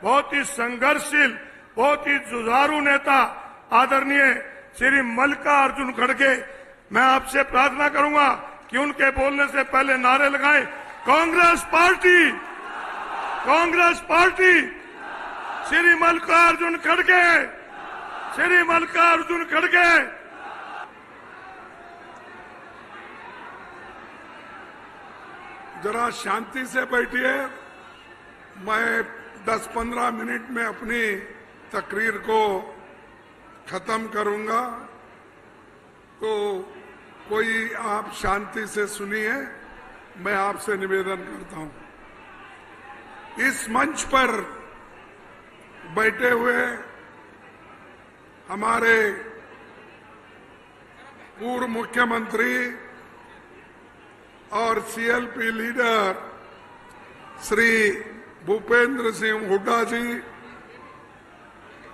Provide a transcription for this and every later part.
बहुत ही संघर्षशील, बहुत ही जुझारू नेता आदरणीय श्री मल्लिकार्जुन खड़गे, मैं आपसे प्रार्थना करूंगा कि उनके बोलने से पहले नारे लगाएं, कांग्रेस पार्टी, कांग्रेस पार्टी, श्री मल्लिकार्जुन खड़गे, श्री मल्लिकार्जुन खड़गे। जरा शांति से बैठिए। मैं 10-15 मिनट में अपनी तकरीर को खत्म करूंगा, तो कोई आप शांति से सुनिए, मैं आपसे निवेदन करता हूं। इस मंच पर बैठे हुए हमारे पूर्व मुख्यमंत्री और सीएलपी लीडर श्री भूपेंद्र सिंह हुड्डा जी,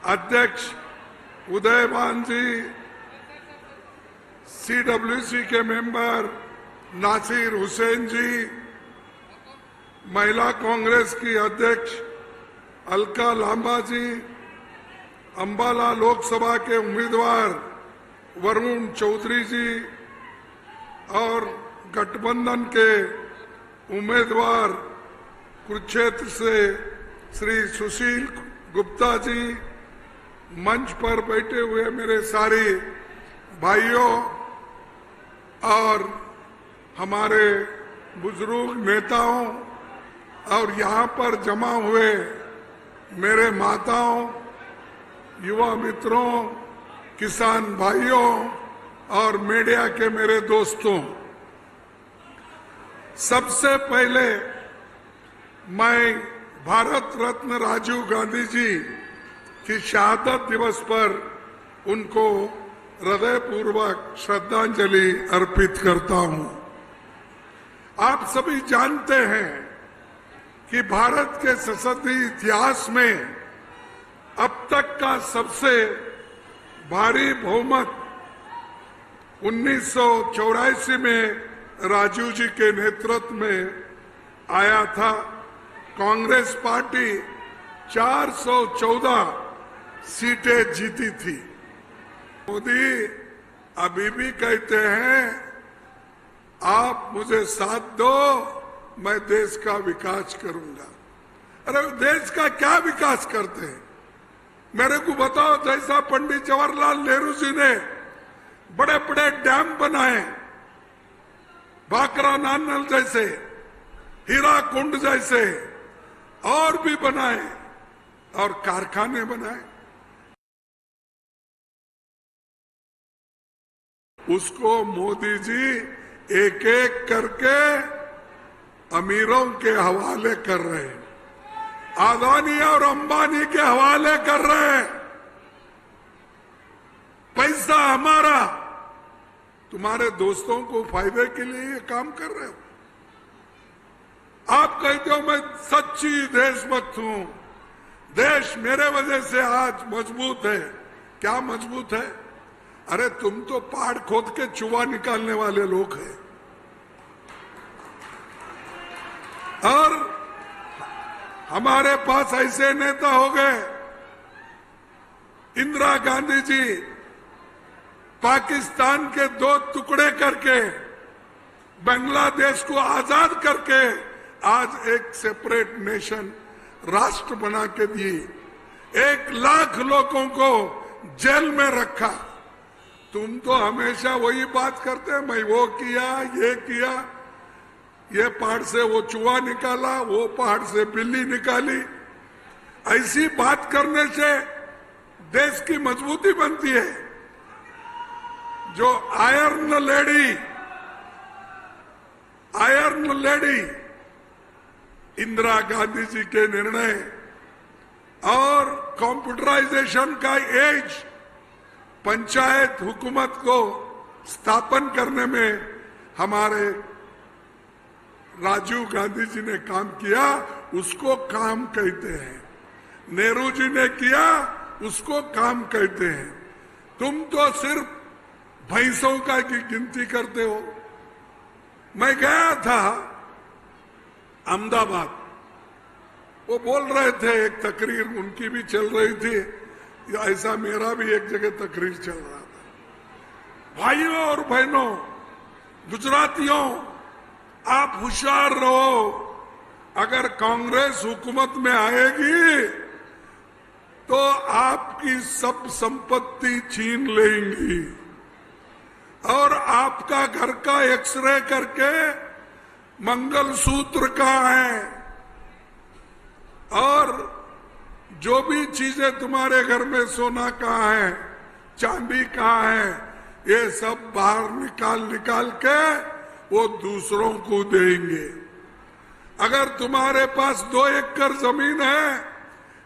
अध्यक्ष उदयभान जी, सीडब्ल्यूसी के मेंबर नासिर हुसैन जी, महिला कांग्रेस की अध्यक्ष अलका लांबा जी, अंबाला लोकसभा के उम्मीदवार वरुण चौधरी जी और गठबंधन के उम्मीदवार कुरुक्षेत्र से श्री सुशील गुप्ता जी, मंच पर बैठे हुए मेरे सारे भाइयों और हमारे बुजुर्ग नेताओं और यहाँ पर जमा हुए मेरे माताओं, युवा मित्रों, किसान भाइयों और मीडिया के मेरे दोस्तों, सबसे पहले मैं भारत रत्न राजीव गांधी जी की शहादत दिवस पर उनको हृदयपूर्वक श्रद्धांजलि अर्पित करता हूं। आप सभी जानते हैं कि भारत के सशस्त्र इतिहास में अब तक का सबसे भारी बहुमत 1984 में राजीव जी के नेतृत्व में आया था। कांग्रेस पार्टी 414 सीटें जीती थी। मोदी अभी भी कहते हैं, आप मुझे साथ दो, मैं देश का विकास करूंगा। अरे देश का क्या विकास करते हैं? मेरे को बताओ। जैसा पंडित जवाहरलाल नेहरू जी ने बड़े बड़े डैम बनाए, भाखरा नानल जैसे, हीरा कुंड जैसे और भी बनाए और कारखाने बनाए, उसको मोदी जी एक एक करके अमीरों के हवाले कर रहे हैं, अदानी और अंबानी के हवाले कर रहे हैं। पैसा हमारा, तुम्हारे दोस्तों को फायदे के लिए ये काम कर रहे हो। आप कहते हो मैं सच्ची देशभक्त हूं, देश मेरे वजह से आज मजबूत है। क्या मजबूत है? अरे तुम तो पहाड़ खोद के चूहा निकालने वाले लोग हैं। और हमारे पास ऐसे नेता हो गए, इंदिरा गांधी जी पाकिस्तान के 2 टुकड़े करके बांग्लादेश को आजाद करके आज एक सेपरेट नेशन राष्ट्र बना के दिए। 1 लाख लोगों को जेल में रखा। तुम तो हमेशा वही बात करते हैं, मैं वो किया, ये किया, ये पहाड़ से वो चूहा निकाला, वो पहाड़ से बिल्ली निकाली। ऐसी बात करने से देश की मजबूती बनती है। जो आयरन लेडी इंदिरा गांधी जी के निर्णय और कंप्यूटराइजेशन का एज, पंचायत हुकूमत को स्थापन करने में हमारे राजीव गांधी जी ने काम किया, उसको काम कहते हैं। नेहरू जी ने किया, उसको काम कहते हैं। तुम तो सिर्फ भैंसों का की गिनती करते हो। मैं गया था अहमदाबाद, वो बोल रहे थे, एक तकरीर उनकी भी चल रही थी, ऐसा मेरा भी एक जगह तकरीर चल रहा था। भाइयों और बहनों, गुजरातियों, आप होशियार रहो। अगर कांग्रेस हुकूमत में आएगी तो आपकी सब संपत्ति छीन लेंगी और आपका घर का एक्सरे करके मंगलसूत्र कहाँ है और जो भी चीजें तुम्हारे घर में, सोना कहाँ है, चांदी कहाँ है, ये सब बाहर निकाल के वो दूसरों को देंगे। अगर तुम्हारे पास 2 एकड़ जमीन है,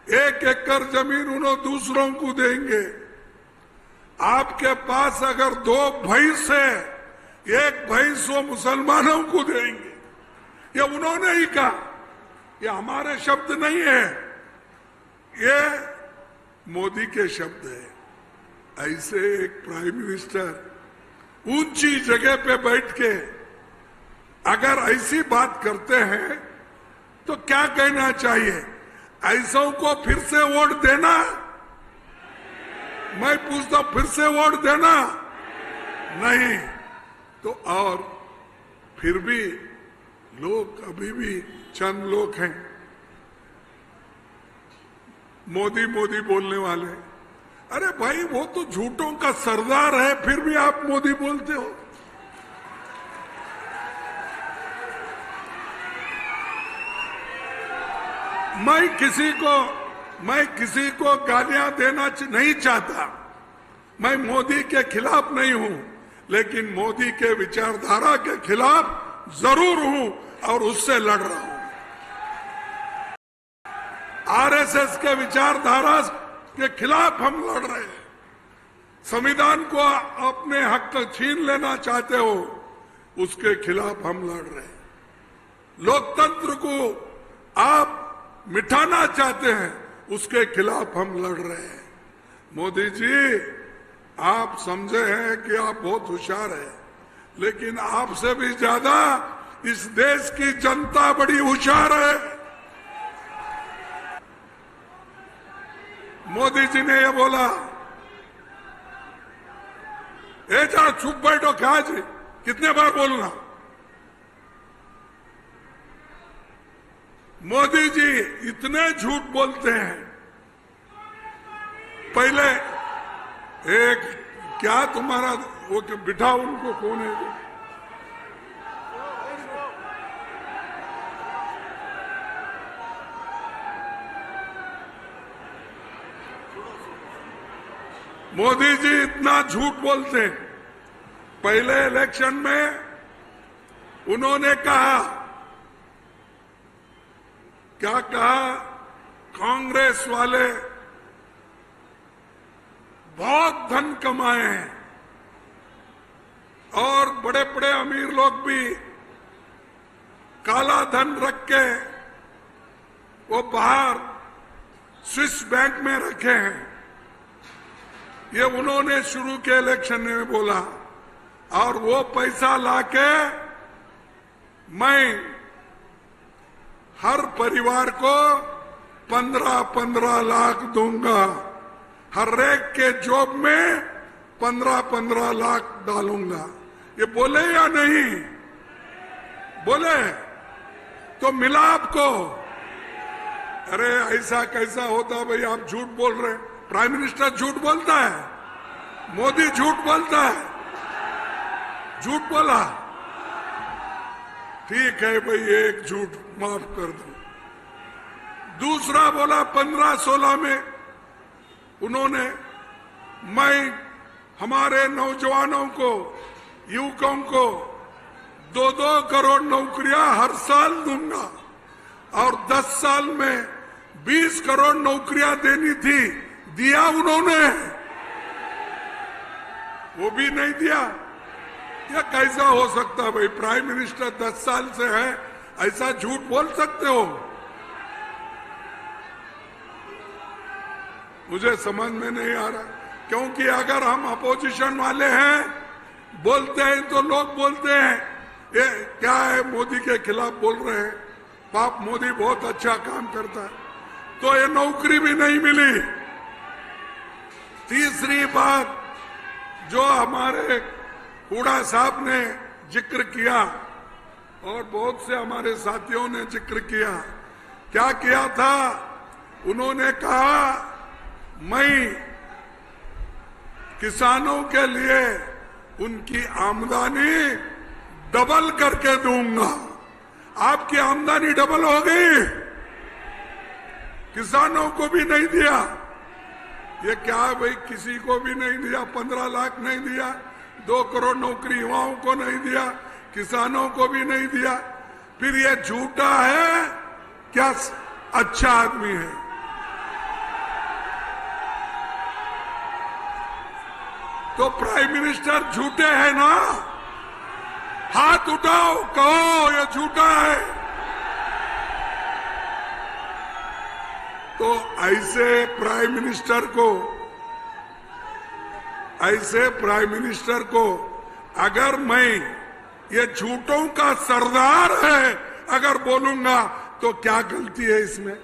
1 एकड़ जमीन उन्होंने दूसरों को देंगे। आपके पास अगर 2 भैंस है, 1 भैंस वो मुसलमानों को देंगे। ये उन्होंने ही कहा, ये हमारे शब्द नहीं है, ये मोदी के शब्द है। ऐसे एक प्राइम मिनिस्टर ऊंची जगह पे बैठ के अगर ऐसी बात करते हैं तो क्या कहना चाहिए? ऐसों को फिर से वोट देना? मैं पूछता हूं, फिर से वोट देना? नहीं। तो और फिर भी लोग अभी भी चंद लोग हैं मोदी मोदी बोलने वाले। अरे भाई, वो तो झूठों का सरदार है, फिर भी आप मोदी बोलते हो। मैं किसी को गालियां देना नहीं चाहता। मैं मोदी के खिलाफ नहीं हूं, लेकिन मोदी के विचारधारा के खिलाफ जरूर हूं और उससे लड़ रहा हूं। आरएसएस के विचारधारा के खिलाफ हम लड़ रहे हैं। संविधान को अपने हक छीन लेना चाहते हो, उसके खिलाफ हम लड़ रहे हैं। लोकतंत्र को आप मिटाना चाहते हैं, उसके खिलाफ हम लड़ रहे हैं। मोदी जी, आप समझे हैं कि आप बहुत होशियार हैं, लेकिन आपसे भी ज्यादा इस देश की जनता बड़ी होशियार है। मोदी जी ने ये बोला, ए जा चुप बैठो, क्या जी, कितने बार बोलना? मोदी जी इतने झूठ बोलते हैं। पहले एक क्या तुम्हारा वो बिठाओ उनको, कौन है वो? मोदी जी इतना झूठ बोलते हैं। पहले इलेक्शन में उन्होंने कहा, क्या कहा? कांग्रेस वाले बहुत धन कमाए हैं और बड़े बड़े अमीर लोग भी काला धन रख के वो बाहर स्विस बैंक में रखे हैं। ये उन्होंने शुरू के इलेक्शन में बोला और वो पैसा लाके मैं हर परिवार को 15-15 लाख दूंगा, हर एक के जॉब में 15-15 लाख डालूंगा। ये बोले या नहीं बोले? तो मिला आपको? अरे ऐसा कैसा होता भाई, आप झूठ बोल रहे हैं। प्राइम मिनिस्टर झूठ बोलता है, मोदी झूठ बोलता है, झूठ बोला, ठीक है भाई, एक झूठ माफ कर दो। दूसरा बोला 15-16 में उन्होंने, मैं हमारे नौजवानों को, युवकों को 2-2 करोड़ नौकरियां हर साल दूंगा और 10 साल में 20 करोड़ नौकरियां देनी थी, दिया उन्होंने? वो भी नहीं दिया। यह कैसा हो सकता भाई? प्राइम मिनिस्टर 10 साल से है, ऐसा झूठ बोल सकते हो? मुझे समझ में नहीं आ रहा, क्योंकि अगर हम अपोजिशन वाले हैं, बोलते हैं तो लोग बोलते हैं ये क्या है, मोदी के खिलाफ बोल रहे हैं। पाप, मोदी बहुत अच्छा काम करता है। तो ये नौकरी भी नहीं मिली। तीसरी बात जो हमारे हुड्डा साहब ने जिक्र किया और बहुत से हमारे साथियों ने जिक्र किया, क्या किया था? उन्होंने कहा मैं किसानों के लिए उनकी आमदनी डबल करके दूंगा। आपकी आमदनी डबल हो गई, किसानों को भी नहीं दिया। ये क्या है भाई, किसी को भी नहीं दिया, 15 लाख नहीं दिया, 2 करोड़ नौकरी युवाओं को नहीं दिया, किसानों को भी नहीं दिया। फिर ये झूठा है क्या अच्छा आदमी है? तो प्राइम मिनिस्टर झूठे हैं ना? हाथ उठाओ, कहो ये झूठा है। तो ऐसे प्राइम मिनिस्टर को अगर मैं ये झूठों का सरदार है अगर बोलूंगा तो क्या गलती है इसमें?